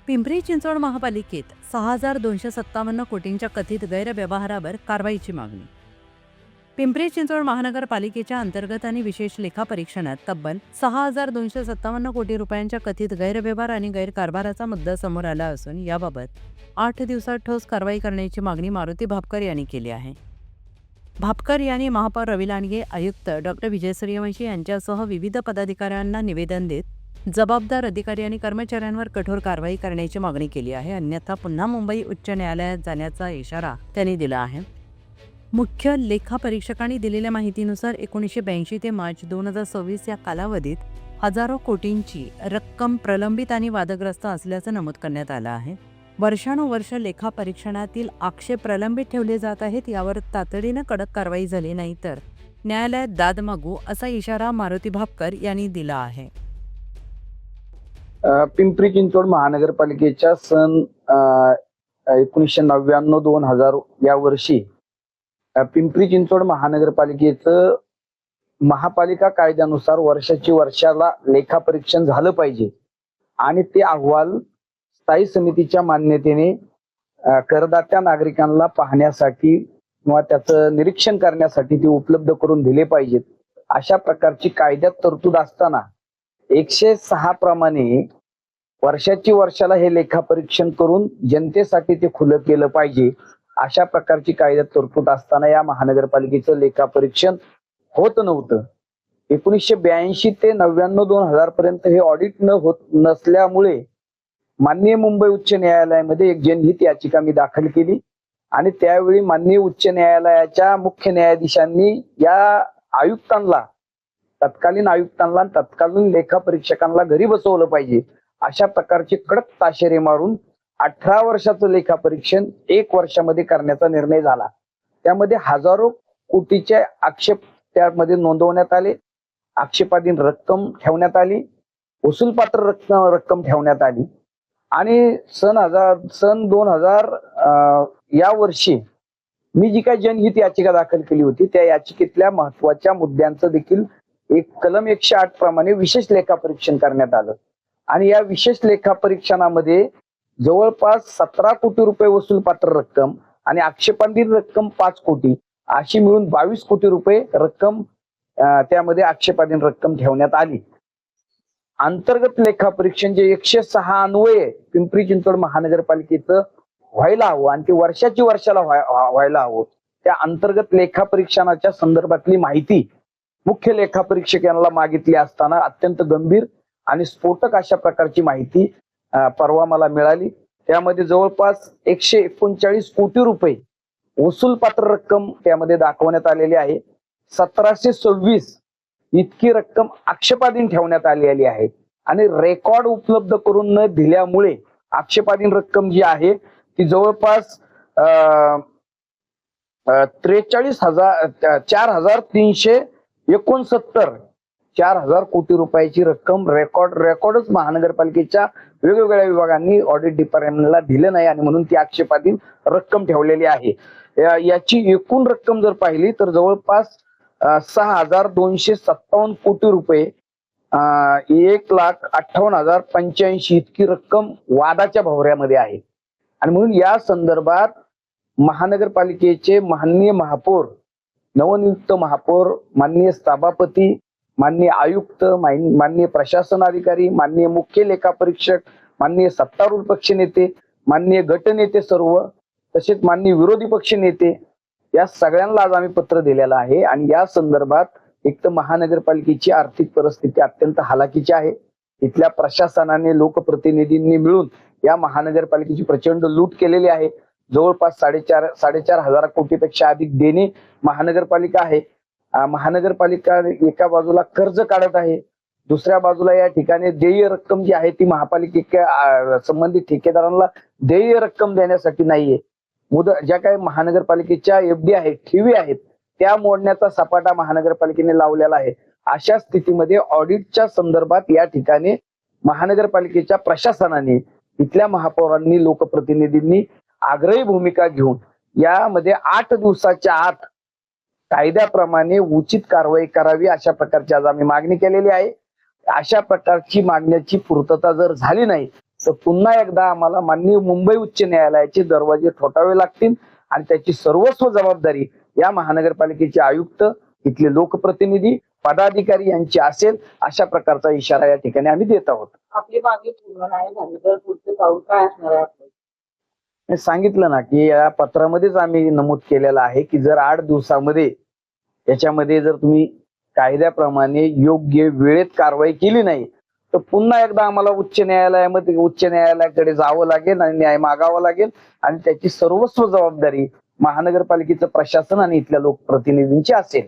पिंपरी चिंचवड महापालिकेत 6,257 कोटींच्या कथित गैरव्यवहारावर कारवाईची मागणी. पिंपरी चिंचवड महानगरपालिकेच्या अंतर्गत आणि विशेष लेखापरीक्षणात तब्बल 6,257 कोटी रुपयांच्या कथित गैरव्यवहार आणि गैरकारभाराचा मुद्दा समोर आला असून याबाबत 8 दिवसात ठोस कारवाई करण्याची मागणी मारुती भापकर यांनी केली आहे. भापकर यांनी महापौर रवी लांडगे, आयुक्त डॉक्टर विजय सूर्यवंशी यांच्यासह विविध पदाधिकाऱ्यांना निवेदन देत जबाबदार अधिकारी आणि कर्मचाऱ्यांवर कठोर कारवाई करण्याची मागणी केली आहे. अन्यथा पुन्हा मुंबई उच्च न्यायालयात जाण्याचा इशारा त्यांनी दिला आहे. मुख्य लेखापरीक्षकांनी दिलेल्या माहितीनुसार 1982 ते मार्च 2026 या कालावधीत हजारो कोटींची रक्कम प्रलंबित आणि वादग्रस्त असल्याचं नमूद करण्यात आलं आहे. वर्षानुवर्ष लेखापरीक्षणातील आक्षेप प्रलंबित ठेवले जात आहेत. यावर तातडीनं कडक कारवाई झाली नाही तर न्यायालयात दाद मागू असा इशारा मारुती भापकर यांनी दिला आहे. पिंपरी चिंचवड महानगरपालिकेच्या सन 1999-2000 या वर्षी पिंपरी चिंचवड महानगरपालिकेचं महापालिका कायद्यानुसार वर्षाला लेखापरीक्षण झालं पाहिजे आणि ते अहवाल स्थायी समितीच्या मान्यतेने करदात्या नागरिकांना पाहण्यासाठी किंवा त्याचं निरीक्षण करण्यासाठी ते उपलब्ध करून दिले पाहिजेत. अशा प्रकारची कायद्यात तरतूद असताना 106 प्रमाणे वर्षाला हे लेखापरीक्षण करून जनतेसाठी ते खुलं केलं पाहिजे. अशा प्रकारची कायद्यात तरतूद असताना या महानगरपालिकेचं लेखापरीक्षण होत नव्हतं. 1982 ते 99-2000 पर्यंत हे ऑडिट होत नसल्यामुळे माननीय मुंबई उच्च न्यायालयामध्ये एक जनहित याचिका मी दाखल केली आणि त्यावेळी माननीय उच्च न्यायालयाच्या मुख्य न्यायाधीशांनी या आयुक्तांना, तत्कालीन आयुक्तांना, तत्कालीन लेखापरीक्षकांना घरी बसवलं पाहिजे अशा प्रकारचे कडक ताशेरे मारून 18 वर्षाचं लेखापरीक्षण 1 वर्षामध्ये करण्याचा निर्णय झाला. त्यामध्ये हजारो कोटीचे आक्षेप त्यामध्ये नोंदवण्यात आले. आक्षेपाधीन रक्कम ठेवण्यात आली, वसूलपात्र रक्कम ठेवण्यात आली आणि सन 2000 या वर्षी मी जी काही जनहित याचिका दाखल केली होती त्या याचिकेतल्या महत्वाच्या मुद्द्यांचं देखील एक कलम 108 प्रमाणे विशेष लेखापरीक्षण करण्यात आलं आणि या विशेष लेखापरीक्षणामध्ये जवळपास 17 कोटी रुपये वसूलपात्र रक्कम आणि आक्षेपाधीन रक्कम 5 कोटी अशी मिळून 22 कोटी रुपये रक्कम त्यामध्ये आक्षेपाधीन रक्कम ठेवण्यात आली. अंतर्गत लेखापरीक्षण जे 106 अन्वये पिंपरी चिंचवड महानगरपालिकेचं व्हायला हवं आणि ते वर्षाला व्हायला हवं, त्या अंतर्गत लेखापरीक्षणाच्या संदर्भातली माहिती मुख्य लेखापरीक्षक यांना मागितली असताना अत्यंत गंभीर आणि स्फोटक अशा प्रकारची माहिती परवा मला मिळाली. त्यामध्ये जवळपास 139 कोटी रुपये वसूलपात्र रक्कम त्यामध्ये दाखवण्यात आलेली आहे. 1726 इतकी रक्कम आक्षेपाधीन ठेवण्यात आलेली आहे आणि रेकॉर्ड उपलब्ध करून न दिल्यामुळे आक्षेपाधीन रक्कम जी आहे ती जवळपास 4,369 कोटी रुपयाची रक्कम रेकॉर्डच महानगरपालिकेच्या वेगवेगळ्या विभागांनी ऑडिट डिपार्टमेंटला दिलं नाही आणि म्हणून ती आक्षेपाधीन रक्कम ठेवलेली आहे. याची एकूण रक्कम जर पाहिली तर जवळपास 6,257 कोटी रुपये 1,58,085 इतकी रक्कम वादाच्या भोवऱ्यामध्ये आहे आणि म्हणून या संदर्भात महानगरपालिकेचे माननीय महापौर, नवनियुक्त महापौर, माननीय सभापती, माननीय आयुक्त, माननीय प्रशासन अधिकारी, माननीय मुख्य लेखापरीक्षक, माननीय सत्तारूढ पक्ष नेते, माननीय गटनेते सर्व, तसेच माननीय विरोधी पक्ष नेते या सगळ्यांना आज आम्ही पत्र दिलेलं आहे आणि या संदर्भात एक तर महानगरपालिकेची आर्थिक परिस्थिती अत्यंत हालाकीची आहे. इथल्या प्रशासनाने, लोकप्रतिनिधींनी मिळून या महानगरपालिकेची प्रचंड लूट केलेली आहे. जवळपास 4.5 हजार कोटीपेक्षा अधिक देणे महानगरपालिका आहे. महानगरपालिका एका बाजूला कर्ज काढत आहे, दुसऱ्या बाजूला या ठिकाणी देय रक्कम जी आहे ती महापालिका संबंधित ठेकेदारांना देय रक्कम देण्यासाठी नाहीये. ज्या काही महानगरपालिकेच्या एफडी आहेत, ठेवी आहेत, त्या मोडण्याचा सपाटा महानगरपालिकेने लावलेला आहे. अशा स्थितीमध्ये ऑडिटच्या संदर्भात या ठिकाणी महानगरपालिकेच्या प्रशासनाने, इथल्या महापौरांनी, लोकप्रतिनिधींनी आग्रही भूमिका घेऊन यामध्ये 8 दिवसाच्या आत कायद्याप्रमाणे उचित कारवाई करावी अशा प्रकारची आज आम्ही मागणी केलेली आहे. अशा प्रकारची मागण्याची पूर्तता जर झाली नाही तर पुन्हा एकदा आम्हाला माननीय मुंबई उच्च न्यायालयाचे दरवाजे ठोठावे लागतील आणि त्याची सर्वस्व जबाबदारी या महानगरपालिकेचे आयुक्त, इथले लोकप्रतिनिधी, पदाधिकारी यांची असेल, अशा प्रकारचा इशारा या ठिकाणी आम्ही देत आहोत. आपली मागणी पूर्ण नाही झाली तर पुढचं पाऊल काय असणार आहे आपलं? मी सांगितलं ना की या पत्रामध्येच आम्ही नमूद केलेलं आहे की जर 8 दिवसामध्ये याच्यामध्ये जर तुम्ही कायद्याप्रमाणे योग्य वेळेत कारवाई केली नाही तर पुन्हा एकदा आम्हाला उच्च न्यायालयाकडे जावं लागेल आणि न्याय मागावा लागेल आणि त्याची सर्वस्व जबाबदारी महानगरपालिकेचं प्रशासन आणि इथल्या लोकप्रतिनिधींची असेल.